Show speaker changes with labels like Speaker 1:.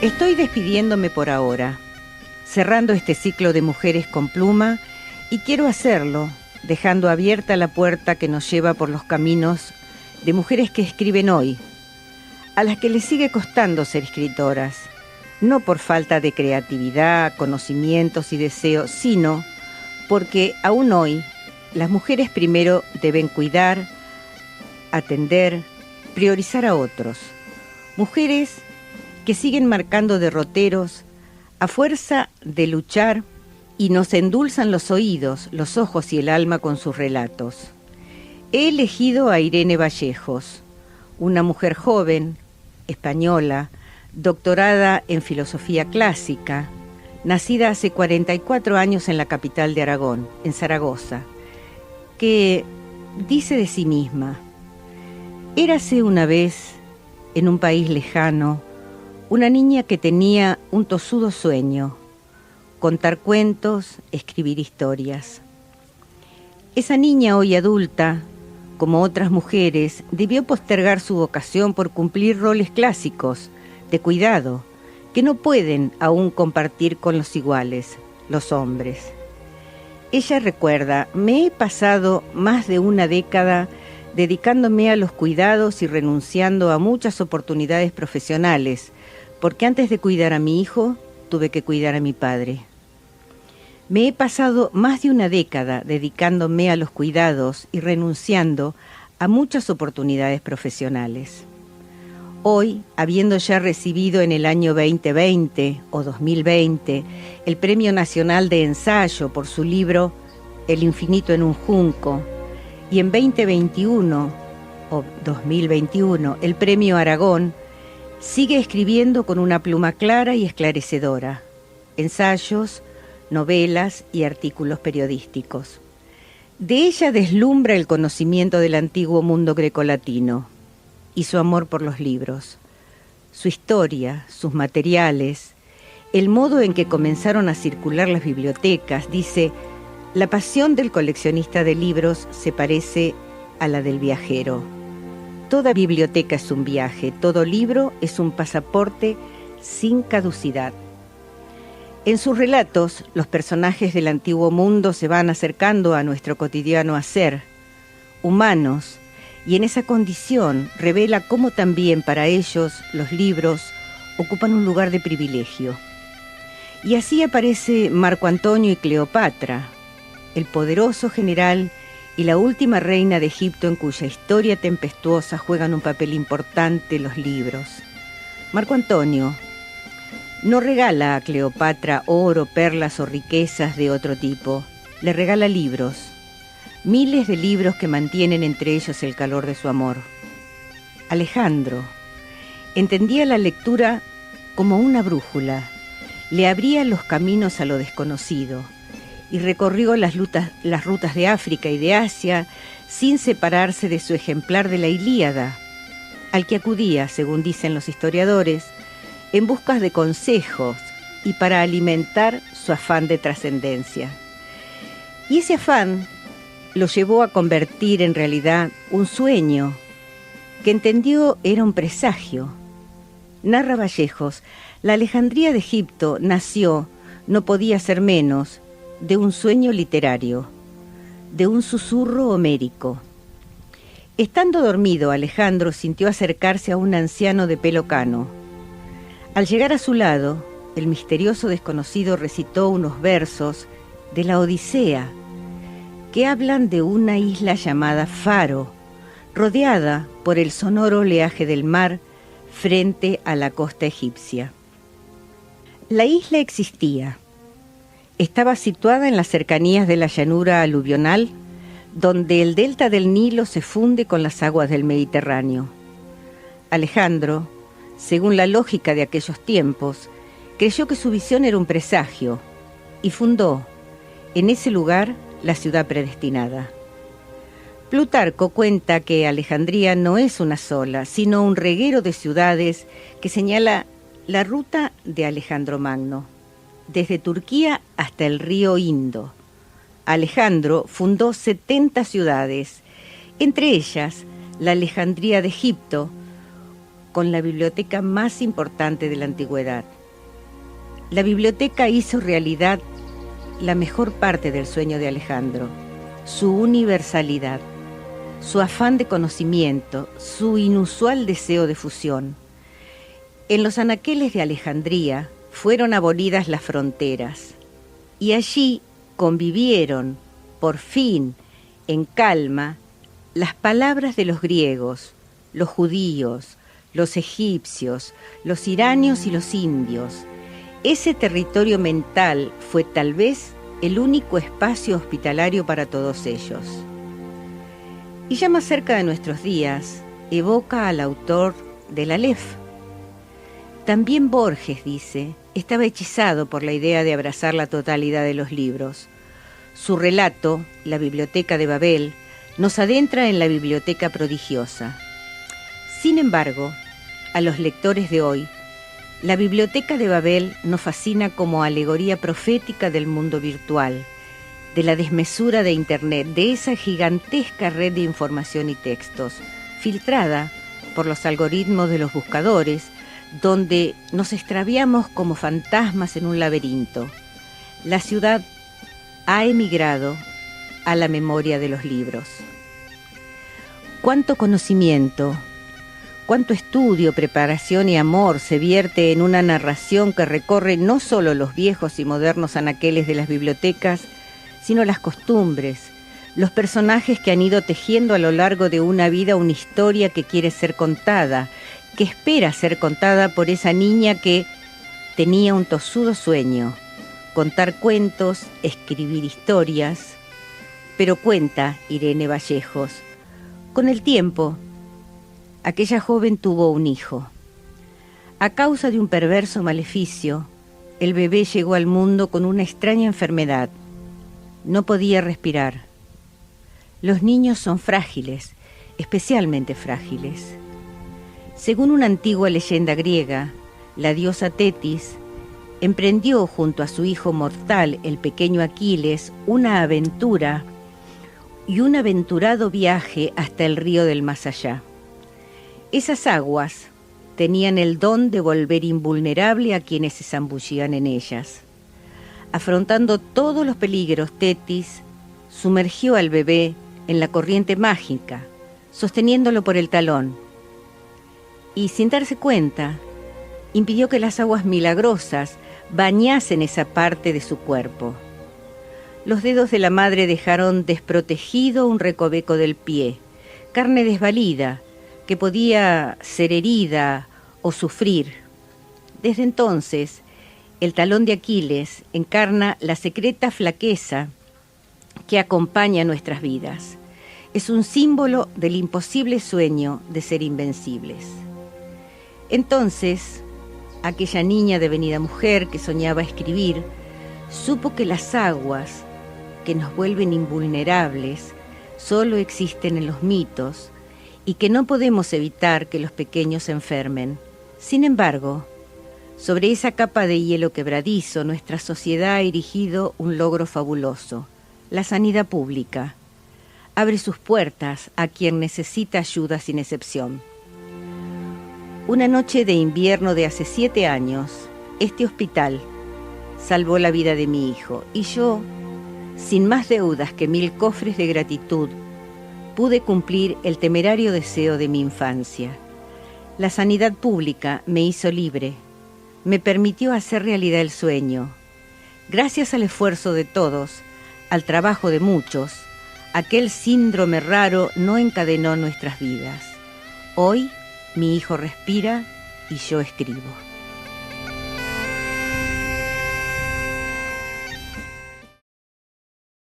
Speaker 1: Estoy despidiéndome por ahora, cerrando este ciclo de mujeres con pluma, y quiero hacerlo dejando abierta la puerta que nos lleva por los caminos de mujeres que escriben hoy, a las que les sigue costando ser escritoras, no por falta de creatividad, conocimientos y deseos, sino porque aún hoy las mujeres primero deben cuidar, atender, priorizar a otros. Mujeres que siguen marcando derroteros a fuerza de luchar y nos endulzan los oídos, los ojos y el alma con sus relatos. He elegido a Irene Vallejos, una mujer joven, española, doctorada en filosofía clásica, nacida hace 44 años en la capital de Aragón, en Zaragoza, que dice de sí misma: érase una vez, en un país lejano, una niña que tenía un tosudo sueño: contar cuentos, escribir historias. Esa niña, hoy adulta, como otras mujeres, debió postergar su vocación por cumplir roles clásicos de cuidado que no pueden aún compartir con los iguales, los hombres. Ella recuerda: me he pasado más de una década dedicándome a los cuidados y renunciando a muchas oportunidades profesionales, porque antes de cuidar a mi hijo, tuve que cuidar a mi padre. Me he pasado más de una década dedicándome a los cuidados y renunciando a muchas oportunidades profesionales. Hoy, habiendo ya recibido en el año 2020 o 2020 el Premio Nacional de Ensayo por su libro El infinito en un junco, y en 2021 o 2021 el Premio Aragón, sigue escribiendo con una pluma clara y esclarecedora, ensayos, novelas y artículos periodísticos. De ella deslumbra el conocimiento del antiguo mundo grecolatino y su amor por los libros, su historia, sus materiales, el modo en que comenzaron a circular las bibliotecas. Dice: la pasión del coleccionista de libros se parece a la del viajero. Toda biblioteca es un viaje, todo libro es un pasaporte sin caducidad. En sus relatos, los personajes del antiguo mundo se van acercando a nuestro cotidiano hacer, humanos, y en esa condición revela cómo también para ellos los libros ocupan un lugar de privilegio. Y así aparece Marco Antonio y Cleopatra, el poderoso general y la última reina de Egipto, en cuya historia tempestuosa juegan un papel importante los libros. Marco Antonio no regala a Cleopatra oro, perlas o riquezas de otro tipo. Le regala libros, miles de libros que mantienen entre ellos el calor de su amor. Alejandro entendía la lectura como una brújula, le abría los caminos a lo desconocido y recorrió las rutas de África y de Asia sin separarse de su ejemplar de la Ilíada, al que acudía, según dicen los historiadores, en busca de consejos y para alimentar su afán de trascendencia. Y ese afán lo llevó a convertir en realidad un sueño que entendió era un presagio. Narra Vallejos: la Alejandría de Egipto nació, no podía ser menos, de un sueño literario, de un susurro homérico. Estando dormido, Alejandro sintió acercarse a un anciano de pelo cano. Al llegar a su lado, el misterioso desconocido recitó unos versos de la Odisea, que hablan de una isla llamada Faro, rodeada por el sonoro oleaje del mar frente a la costa egipcia. La isla existía. Estaba situada en las cercanías de la llanura aluvional, donde el delta del Nilo se funde con las aguas del Mediterráneo. Alejandro, según la lógica de aquellos tiempos, creyó que su visión era un presagio y fundó en ese lugar la ciudad predestinada. Plutarco cuenta que Alejandría no es una sola, sino un reguero de ciudades que señala la ruta de Alejandro Magno, desde Turquía hasta el río Indo. Alejandro fundó 70 ciudades, entre ellas la Alejandría de Egipto, con la biblioteca más importante de la antigüedad. La biblioteca hizo realidad la mejor parte del sueño de Alejandro, su universalidad, su afán de conocimiento, su inusual deseo de fusión. En los anaqueles de Alejandría fueron abolidas las fronteras y allí convivieron, por fin, en calma, las palabras de los griegos, los judíos, los egipcios, los iranios y los indios. Ese territorio mental fue tal vez el único espacio hospitalario para todos ellos. Y ya más cerca de nuestros días, evoca al autor del Aleph. También Borges, dice, estaba hechizado por la idea de abrazar la totalidad de los libros. Su relato, La Biblioteca de Babel, nos adentra en la biblioteca prodigiosa. Sin embargo, a los lectores de hoy, la Biblioteca de Babel nos fascina como alegoría profética del mundo virtual, de la desmesura de Internet, de esa gigantesca red de información y textos, filtrada por los algoritmos de los buscadores, donde nos extraviamos como fantasmas en un laberinto. La ciudad ha emigrado a la memoria de los libros. Cuánto conocimiento, cuánto estudio, preparación y amor se vierte en una narración que recorre no solo los viejos y modernos anaqueles de las bibliotecas, sino las costumbres, los personajes que han ido tejiendo a lo largo de una vida una historia que quiere ser contada, que espera ser contada por esa niña que tenía un tosudo sueño: contar cuentos, escribir historias. Pero cuenta Irene Vallejos, con el tiempo, aquella joven tuvo un hijo. A causa de un perverso maleficio, el bebé llegó al mundo con una extraña enfermedad. No podía respirar. Los niños son frágiles, especialmente frágiles. Según una antigua leyenda griega, la diosa Tetis emprendió junto a su hijo mortal, el pequeño Aquiles, una aventura y un aventurado viaje hasta el río del más allá. Esas aguas tenían el don de volver invulnerable a quienes se zambullían en ellas. Afrontando todos los peligros, Tetis sumergió al bebé en la corriente mágica, sosteniéndolo por el talón, y sin darse cuenta, impidió que las aguas milagrosas bañasen esa parte de su cuerpo. Los dedos de la madre dejaron desprotegido un recoveco del pie, carne desvalida, que podía ser herida o sufrir. Desde entonces, el talón de Aquiles encarna la secreta flaqueza que acompaña nuestras vidas. Es un símbolo del imposible sueño de ser invencibles. Entonces, aquella niña devenida mujer que soñaba escribir, supo que las aguas que nos vuelven invulnerables solo existen en los mitos y que no podemos evitar que los pequeños se enfermen. Sin embargo, sobre esa capa de hielo quebradizo, nuestra sociedad ha erigido un logro fabuloso: la sanidad pública. Abre sus puertas a quien necesita ayuda sin excepción. Una noche de invierno de hace 7 años, este hospital salvó la vida de mi hijo y yo, sin más deudas que 1000 cofres de gratitud, pude cumplir el temerario deseo de mi infancia. La sanidad pública me hizo libre, me permitió hacer realidad el sueño. Gracias al esfuerzo de todos, al trabajo de muchos, aquel síndrome raro no encadenó nuestras vidas. Hoy mi hijo respira y yo escribo.